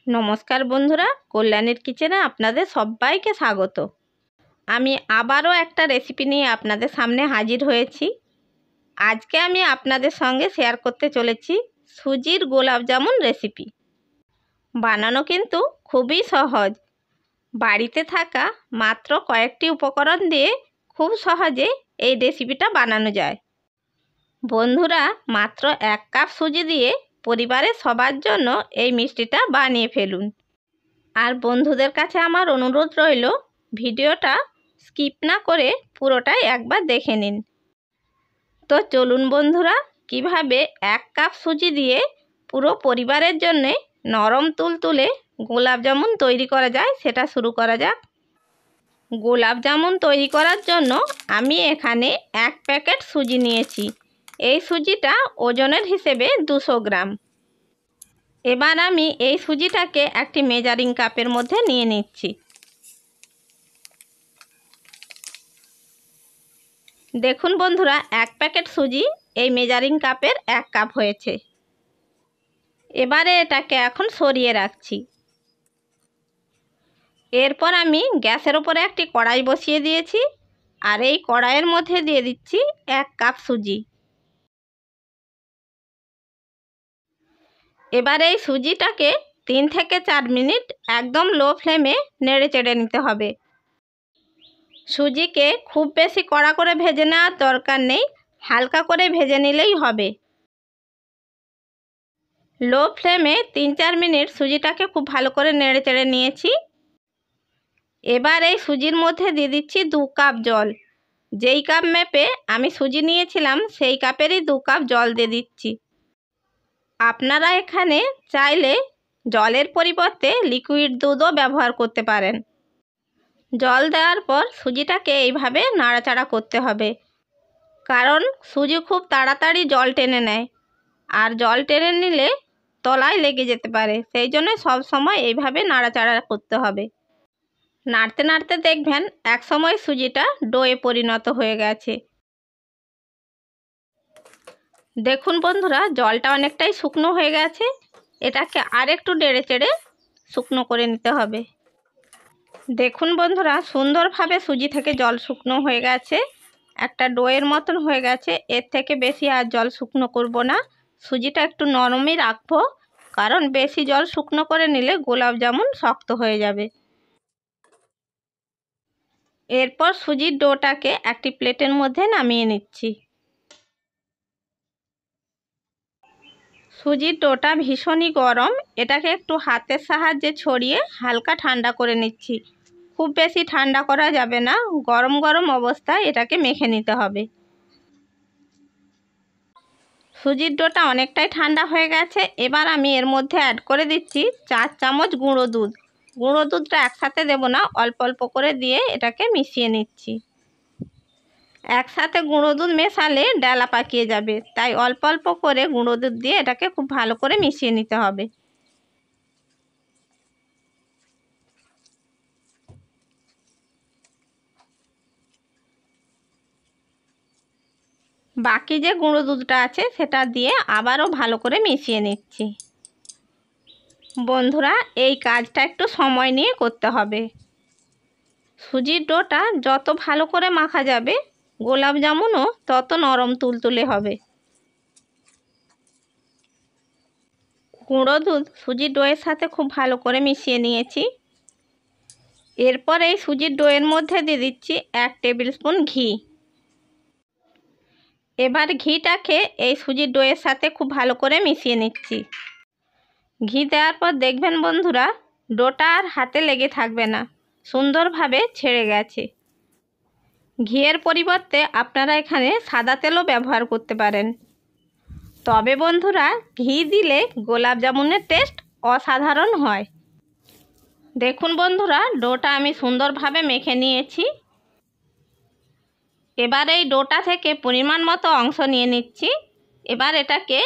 নমস্কার বন্ধুরা, কল্যাণীর কিচেনে আপনাদের সবাইকে স্বাগত। আমি আবারও একটা রেসিপি নিয়ে আপনাদের সামনে হাজির হয়েছি। আজকে আমি আপনাদের সঙ্গে শেয়ার করতে চলেছি সুজির গোলাপ জামুন রেসিপি। বানানো কিন্তু খুবই সহজ। বাড়িতে থাকা মাত্র কয়েকটি উপকরণ দিয়ে খুব সহজে এই রেসিপিটা বানানো যায়। বন্ধুরা, মাত্র 1 কাপ সুজি দিয়ে পরিবারের সবার জন্য এই মিষ্টিটা বানিয়ে ফেলুন। আর বন্ধুদের কাছে আমার অনুরোধ রইল, ভিডিওটা স্কিপ না করে পুরোটাই একবার দেখে নিন। তো চলুন বন্ধুরা, কিভাবে 1 কাপ সুজি দিয়ে পুরো পরিবারের জন্যে নরম তুলতুলে গোলাপ জামুন তৈরি করা যায় সেটা শুরু করা যাক। গোলাপ জামুন তৈরি করার জন্য আমি এখানে 1 প্যাকেট সুজি নিয়েছি। এই সুজিটা ওজনের হিসেবে 200 গ্রাম। এবার আমি এই সুজিটাকে একটি মেজারিং কাপের মধ্যে নিয়ে নিচ্ছি। দেখুন বন্ধুরা, 1 প্যাকেট সুজি এই মেজারিং কাপের 1 কাপ হয়েছে। এবারে এটাকে এখন সরিয়ে রাখছি। এরপর আমি গ্যাসের উপরে একটি কড়াই বসিয়ে দিয়েছি, আর এই কড়াইয়ের মধ্যে দিয়ে দিচ্ছি 1 কাপ সুজি। এবার এই সুজিটাকে 3 থেকে 4 মিনিট একদম লো ফ্লেমে নেড়ে চেড়ে নিতে হবে। সুজিকে খুব বেশি কড়া করে ভেজে নেওয়ার দরকার নেই, হালকা করে ভেজে নিলেই হবে। লো ফ্লেমে 3-4 মিনিট সুজিটাকে খুব ভালো করে নেড়ে চেড়ে নিয়েছি। এবার এই সুজির মধ্যে দিয়ে দিচ্ছি 2 কাপ জল। যেই কাপ মেপে আমি সুজি নিয়েছিলাম সেই কাপেরই 2 কাপ জল দিয়ে দিচ্ছি। আপনারা এখানে চাইলে জলের পরিবর্তে লিকুইড দুধও ব্যবহার করতে পারেন। জল দেওয়ার পর সুজিটাকে এইভাবে নাড়াচাড়া করতে হবে, কারণ সুজি খুব তাড়াতাড়ি জল টেনে নেয়, আর জল টেনে নিলে তলায় লেগে যেতে পারে। সেই জন্য সব সময় এইভাবে নাড়াচাড়া করতে হবে। নাড়তে নাড়তে দেখবেন এক সময় সুজিটা ডোয়ে পরিণত হয়ে গেছে। দেখুন বন্ধুরা, জলটা অনেকটাই শুকনো হয়ে গেছে। এটাকে আরেকটু নেড়ে চেড়ে শুকনো করে নিতে হবে। দেখুন বন্ধুরা, সুন্দরভাবে সুজি থেকে জল শুকনো হয়ে গেছে, একটা ডোয়ের মতন হয়ে গেছে। এর থেকে বেশি আর জল শুকনো করব না, সুজিটা একটু নরমই রাখবো, কারণ বেশি জল শুকনো করে নিলে গোলাপ জামুন শক্ত হয়ে যাবে। এরপর সুজির ডোটাকে একটি প্লেটের মধ্যে নামিয়ে নিচ্ছি। সুজির ডোটা ভীষণই গরম, এটাকে একটু হাতের সাহায্যে ছড়িয়ে হালকা ঠান্ডা করে নিচ্ছি। খুব বেশি ঠান্ডা করা যাবে না, গরম গরম অবস্থায় এটাকে মেখে নিতে হবে। সুজির ডোটা অনেকটাই ঠান্ডা হয়ে গেছে। এবার আমি এর মধ্যে অ্যাড করে দিচ্ছি 4 চামচ গুঁড়ো দুধ। গুঁড়ো দুধটা একসাথে দেব না, অল্প অল্প করে দিয়ে এটাকে মিশিয়ে নিচ্ছি। একসাথে গুঁড়ো দুধ মেশালে ডালা পাকিয়ে যাবে, তাই অল্প অল্প করে গুঁড়ো দুধ দিয়ে এটাকে খুব ভালো করে মিশিয়ে নিতে হবে। বাকি যে গুঁড়ো দুধটা আছে সেটা দিয়ে আবারও ভালো করে মিশিয়ে নিচ্ছি। বন্ধুরা, এই কাজটা একটু সময় নিয়ে করতে হবে। সুজির ডোটা যত ভালো করে মাখা যাবে, গোলাপ জামুনও তত নরম তুলতুলে হবে। গুঁড়ো দুধ সুজির ডোয়ের সাথে খুব ভালো করে মিশিয়ে নিয়েছি। এরপর এই সুজির ডোয়ের মধ্যে দিয়ে দিচ্ছি 1 টেবিল স্পুন ঘি। এবার ঘিটাকে এই সুজির ডোয়ের সাথে খুব ভালো করে মিশিয়ে নিচ্ছি। ঘি দেওয়ার পর দেখবেন বন্ধুরা, ডোটা আর হাতে লেগে থাকবে না, সুন্দরভাবে ছেড়ে গেছে। ঘিয়ের পরিবর্তে আপনারা এখানে সাদা তেলও ব্যবহার করতে পারেন। তবে বন্ধুরা, ঘি দিলে গোলাপ জামুনের টেস্ট অসাধারণ হয়। দেখুন বন্ধুরা, ডোটা আমি সুন্দরভাবে মেখে নিয়েছি। এবার এই ডোটা থেকে পরিমাণ মতো অংশ নিয়ে নিচ্ছি। এবার এটাকে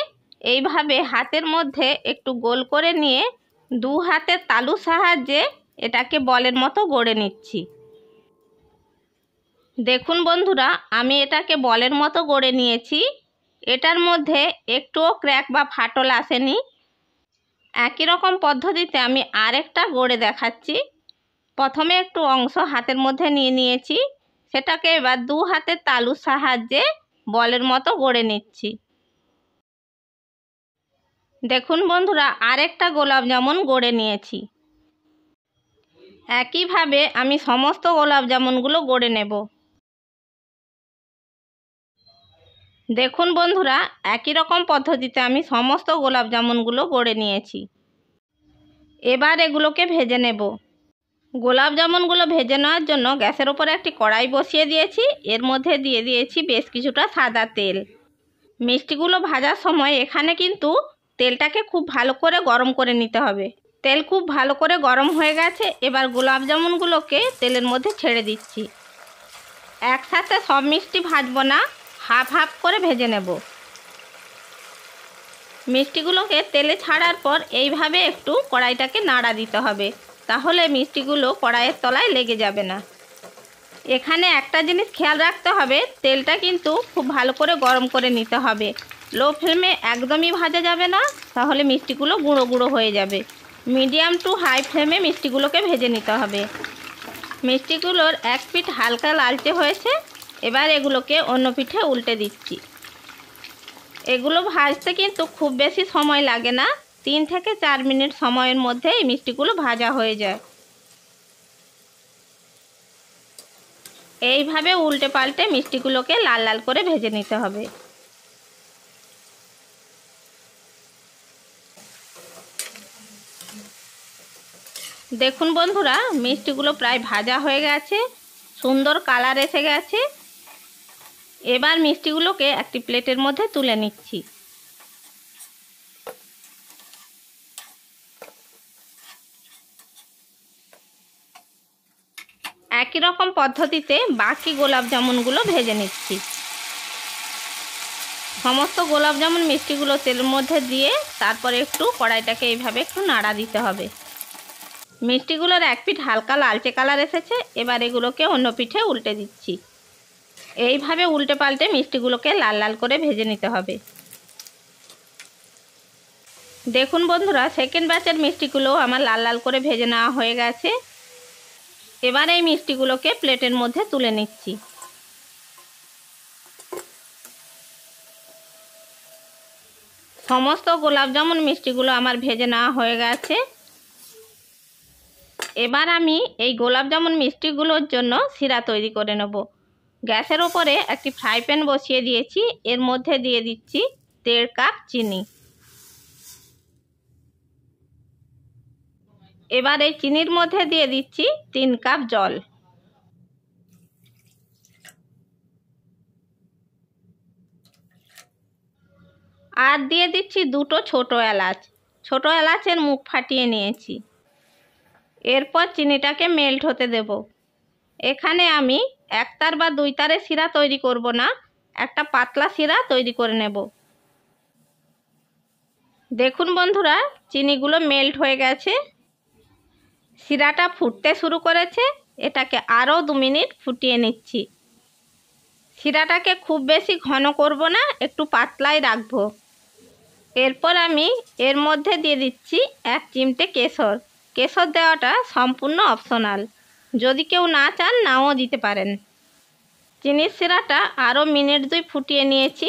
এইভাবে হাতের মধ্যে একটু গোল করে নিয়ে 2 হাতের তালুর সাহায্যে এটাকে বলের মতো গড়ে নিচ্ছি। দেখুন বন্ধুরা, আমি এটাকে বলের মতো গড়ে নিয়েছি। এটার মধ্যে একটুও ক্র্যাক বা ফাটল আসেনি। একই রকম পদ্ধতিতে আমি আরেকটা গড়ে দেখাচ্ছি। প্রথমে একটু অংশ হাতের মধ্যে নিয়ে নিয়েছি, সেটাকে এবার 2 হাতের তালুর সাহায্যে বলের মতো গড়ে নিচ্ছি। দেখুন বন্ধুরা, আরেকটা গোলাপ জামুন গড়ে নিয়েছি। একইভাবে আমি সমস্ত গোলাপ জামুনগুলো গড়ে নেব। দেখুন বন্ধুরা, একই রকম পদ্ধতিতে আমি সমস্ত গোলাপ জামুনগুলো গড়ে নিয়েছি। এবার এগুলোকে ভেজে নেব। গোলাপ জামুনগুলো ভেজে নেওয়ার জন্য গ্যাসের ওপরে একটি কড়াই বসিয়ে দিয়েছি। এর মধ্যে দিয়ে দিয়েছি বেশ কিছুটা সাদা তেল। মিষ্টিগুলো ভাজার সময় এখানে কিন্তু তেলটাকে খুব ভালো করে গরম করে নিতে হবে। তেল খুব ভালো করে গরম হয়ে গেছে। এবার গোলাপ জামুনগুলোকে তেলের মধ্যে ছেড়ে দিচ্ছি। একসাথে সব মিষ্টি ভাজবো না, হাফ হাফ করে ভেজে নেব। মিষ্টিগুলোকে তেলে ছাড়ার পর এইভাবে একটু কড়াইটাকে নাড়া দিতে হবে, তাহলে মিষ্টিগুলো কড়াইয়ের তলায় লেগে যাবে না। এখানে একটা জিনিস খেয়াল রাখতে হবে, তেলটা কিন্তু খুব ভালো করে গরম করে নিতে হবে। লো ফ্লেমে একদমই ভাজা যাবে না, তাহলে মিষ্টিগুলো গুঁড়ো গুঁড়ো হয়ে যাবে। মিডিয়াম টু হাই ফ্লেমে মিষ্টিগুলোকে ভেজে নিতে হবে। মিষ্টিগুলোর এক পিঠ হালকা লালচে হয়েছে। এবার এগুলোকে অন্য পিঠে উল্টে দিচ্ছি। এগুলো ভাজতে কিন্তু খুব বেশি সময় লাগে না, 3 থেকে 4 মিনিট সময়ের মধ্যে এই মিষ্টিগুলো ভাজা হয়ে যায়। এইভাবে উল্টে পাল্টে মিষ্টিগুলোকে লাল লাল করে ভেজে নিতে হবে। দেখুন বন্ধুরা, মিষ্টিগুলো প্রায় ভাজা হয়ে গেছে, সুন্দর কালার এসে গেছে। এবার মিষ্টিগুলোকে একটি প্লেটের মধ্যে তুলে নিচ্ছি। একই রকম পদ্ধতিতে বাকি গোলাপ জামুনগুলো ভেজে নিচ্ছি। সমস্ত গোলাপ জামুন মিষ্টিগুলো তেলের মধ্যে দিয়ে তারপরে একটু কড়াইটাকে এইভাবে একটু নাড়া দিতে হবে। মিষ্টিগুলোর এক পিঠ হালকা লালচে কালার এসেছে। এবার এগুলোকে অন্য পিঠে উল্টে দিচ্ছি। এইভাবে উল্টে পাল্টে মিষ্টিগুলোকে লাল লাল করে ভেজে নিতে হবে। দেখুন বন্ধুরা, সেকেন্ড ব্যাচের মিষ্টিগুলো আমার লাল লাল করে ভেজে নেওয়া হয়ে গেছে। এবার এই মিষ্টিগুলোকে প্লেটের মধ্যে তুলে নিচ্ছি। সমস্ত গোলাপ জামুন মিষ্টিগুলো আমার ভেজে নেওয়া হয়ে গেছে। এবার আমি এই গোলাপ জামুন মিষ্টিগুলোর জন্য শিরা তৈরি করে নেব। গ্যাসের ওপরে একটি ফ্রাই প্যান বসিয়ে দিয়েছি। এর মধ্যে দিয়ে দিচ্ছি 1.5 কাপ চিনি। এবার এই চিনির মধ্যে দিয়ে দিচ্ছি 3 কাপ জল। আর দিয়ে দিচ্ছি 2টো ছোট এলাচ। ছোট এলাচের মুখ ফাটিয়ে নিয়েছি। এরপর চিনিটাকে মেল্ট হতে দেব। এখানে আমি 1 তার বা 2 তারের শিরা তৈরি করব না, একটা পাতলা শিরা তৈরি করে নেব। দেখুন বন্ধুরা, চিনিগুলো মেল্ট হয়ে গেছে। শিরাটা ফুটতে শুরু করেছে। এটাকে আরও 2 মিনিট ফুটিয়ে নিচ্ছি। শিরাটাকে খুব বেশি ঘন করব না, একটু পাতলাই রাখবো। এরপর আমি এর মধ্যে দিয়ে দিচ্ছি 1 চিমটে কেশর। কেশর দেওয়াটা সম্পূর্ণ অপশনাল, যদি কেউ না চান নাও দিতে পারেন। চিনির শিরাটা আরও মিনিট 2 ফুটিয়ে নিয়েছি।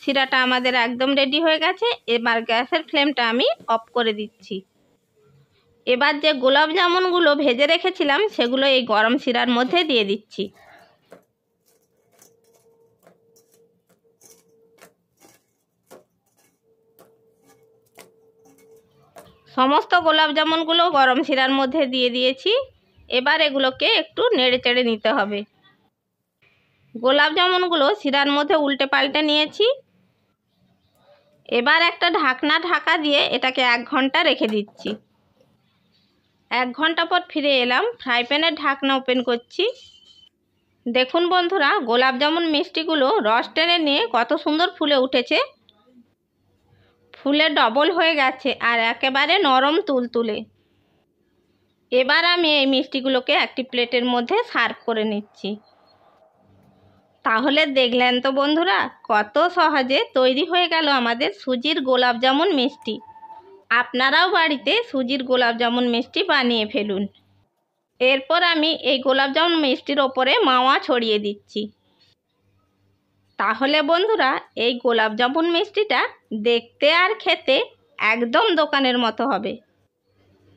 শিরাটা আমাদের একদম রেডি হয়ে গেছে। এবার গ্যাসের ফ্লেমটা আমি অফ করে দিচ্ছি। এবার যে গোলাপ জামুনগুলো ভেজে রেখেছিলাম সেগুলো এই গরম শিরার মধ্যে দিয়ে দিচ্ছি। সমস্ত গোলাপ জামুনগুলো গরম শিরার মধ্যে দিয়ে দিয়েছি। এবার এগুলোকে একটু নেড়ে চেড়ে নিতে হবে। গোলাপ জামুনগুলো শিরার মধ্যে উল্টে পাল্টে নিয়েছি। এবার একটা ঢাকনা ঢাকা দিয়ে এটাকে 1 ঘন্টা রেখে দিচ্ছি। 1 ঘন্টা পর ফিরে এলাম। ফ্রাই প্যানের ঢাকনা ওপেন করছি। দেখুন বন্ধুরা, গোলাপ জামুন মিষ্টিগুলো রস টেনে নিয়ে কত সুন্দর ফুলে উঠেছে। ফুলে ডবল হয়ে গেছে আর একেবারে নরম তুলতুলে। এবার আমি এই মিষ্টিগুলোকে একটি প্লেটের মধ্যে সার্ভ করে নিচ্ছি। তাহলে দেখলেন তো বন্ধুরা, কত সহজে তৈরি হয়ে গেল আমাদের সুজির গোলাপ জামুন মিষ্টি। আপনারাও বাড়িতে সুজির গোলাপ জামুন মিষ্টি বানিয়ে ফেলুন। এরপর আমি এই গোলাপ জামুন মিষ্টির ওপরে মাওয়া ছড়িয়ে দিচ্ছি। তাহলে বন্ধুরা এই গোলাপ জামুন মিষ্টিটা দেখতে আর খেতে একদম দোকানের মতো হবে।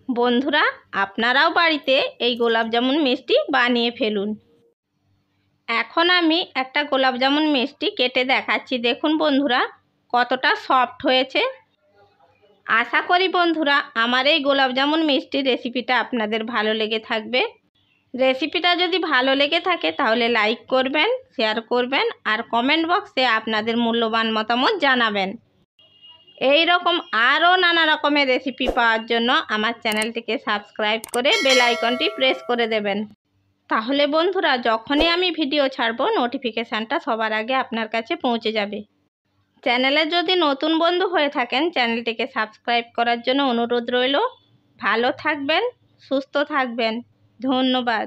বন্ধুরা আপনারাও বাড়িতে এই গোলাপ জামুন মিষ্টি বানিয়ে ফেলুন। এখন আমি একটা গোলাপ জামুন মিষ্টি কেটে দেখাচ্ছি। দেখুন বন্ধুরা কতটা সফট হয়েছে। আশা করি বন্ধুরা আমার এই গোলাপ জামুন মিষ্টির রেসিপিটা আপনাদের ভালো লেগে থাকবে। রেসিপিটা যদি ভালো লেগে থাকে তাহলে লাইক করবেন, শেয়ার করবেন আর কমেন্ট বক্সে আপনাদের মূল্যবান মতামত জানাবেন। এই রকম আরও নানা রকমের রেসিপি পাওয়ার জন্য আমার চ্যানেলটিকে সাবস্ক্রাইব করে বেল আইকনটি প্রেস করে দেবেন। তাহলে বন্ধুরা যখনই আমি ভিডিও ছাড়বো নোটিফিকেশানটা সবার আগে আপনার কাছে পৌঁছে যাবে। চ্যানেলে যদি নতুন বন্ধু হয়ে থাকেন চ্যানেলটিকে সাবস্ক্রাইব করার জন্য অনুরোধ রইল। ভালো থাকবেন, সুস্থ থাকবেন। ধন্যবাদ।